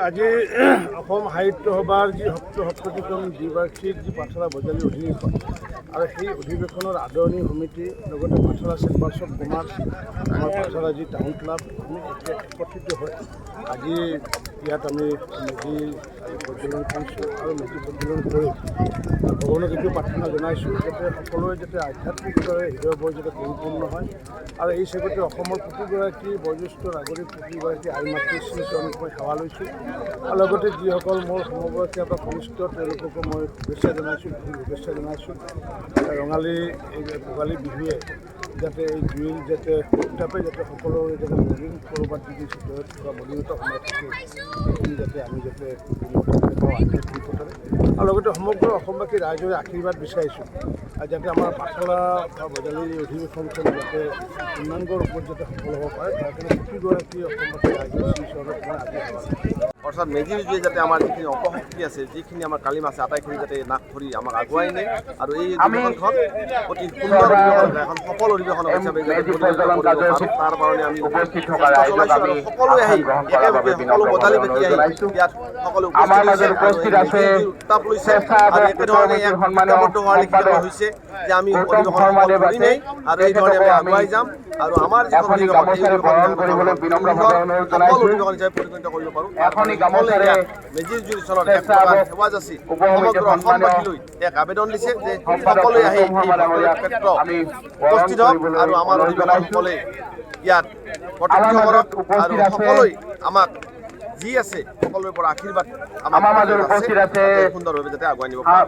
আজি অসম সাহিত্য সভাৰ যি ৭৭তম দ্বিবাৰ্ষিক যি পাঠশালা বজালী অধিৱেশন আৰু সেই অধিৱেশনৰ আদৰণি সমিতি লগতে পাঠশালা চেম্বাৰ্ছ অফ কমাৰ্চ আমাৰ পাঠশালা যি টাউন ক্লাব আমি একত্ৰিত হৈ আজি ইয়াত আমি মেজি প্ৰজ্বলন কৰিছোঁ আৰু মেজি প্ৰজ্বলন কৰি ভগৱানক এইটো প্ৰাৰ্থনা জনাইছোঁ যাতে সকলোৱে যাতে আধ্যাত্মিকভাৱে হৃদয়বোৰ যাতে পৰিপূৰ্ণ হয় আৰু এই চেগতে অসমৰ প্ৰতিগৰাকী বয়োজ্যেষ্ঠ নাগৰিক প্ৰতিগৰাকী আই মাতৃ শ্ৰী চৰণত মই সেৱা লৈছোঁ আৰু লগতে যিসকল মোৰ সমবয়সীয়া বা কনিষ্ঠ তেওঁলোককো মই শুভেচ্ছা জনাইছোঁ শুভেচ্ছা জনাইছোঁ ৰঙালী এই ভোগালী বিহুৱে যাতে এই জুইৰ যাতে উত্তাপে যাতে সকলোৰে যাতে মলিন ক'ৰবাত যদি চিতৰত থকা মলিনতা সোমাই থাকে সেইখিনি যাতে আমি যাতে আধ্যাত্মিকতাৰে আৰু লগতে সমগ্ৰ অসমবাসী ৰাইজৰে আশীৰ্বাদ বিচাৰিছোঁ আৰু যাতে আমাৰ পাঠশালা বা বজালীৰ অধিৱেশনখন যাতে পূৰ্ণাংগ ৰূপত যাতে সফল হ'ব পাৰে তাৰ কাৰণে প্ৰতিগৰাকী অসমবাসী ৰাইজৰ শ্ৰীচৰণত মই আজি অৰ্থাৎ মেজিৰ জুয়ে যাতে আমাৰ যিখিনি অপশক্তি আছে যিখিনি আমাৰ কালিম আছে আটাইখিনি যাতে নাক ধৰি আমাক আগুৱাই নিয়ে আৰু এই অধিৱেশনখন অতি সুন্দৰ অধিৱেশন এখন সফল অধিৱেশন হিচাপে তাৰ কাৰণে আমি চলাইছোঁ আৰু সকলোৱে আহি একেলগে সকলো বজালীবাসী আহি ইয়াত সকলো উপস্থিত হৈছে উত্তাপ লৈছে আৰু একেধৰণে ঐক্যবদ্ধ হোৱাৰ লিখিত হৈছে যে আমি অধিৱেশন সফল কৰিমেই আৰু এইধৰণে আমি আগুৱাই যাম আৰু আমাৰ যিখন অধিৱেশন এই সফল অধিৱেশন হিচাপে পৰিগণিত কৰিব পাৰোঁ মেজিৰ জুইৰ চলত এক প্ৰকাৰ সেৱা যাচি সমগ্ৰ অসমবাসীলৈ এক আবেদন দিছে যে সকলোৱে আহি এই ক্ষেত্ৰ উপস্থিত হওক আৰু আমাৰ অধিৱেশনসকলে ইয়াত প্ৰত্যক্ষ কৰক আৰু সকলোৱে আমাক যি আছে সকলোৰে পৰা আশীৰ্বাদ আমাৰ মাজত উপস্থিত আছে সুন্দৰভাৱে যাতে আগুৱাই নিব পাৰে।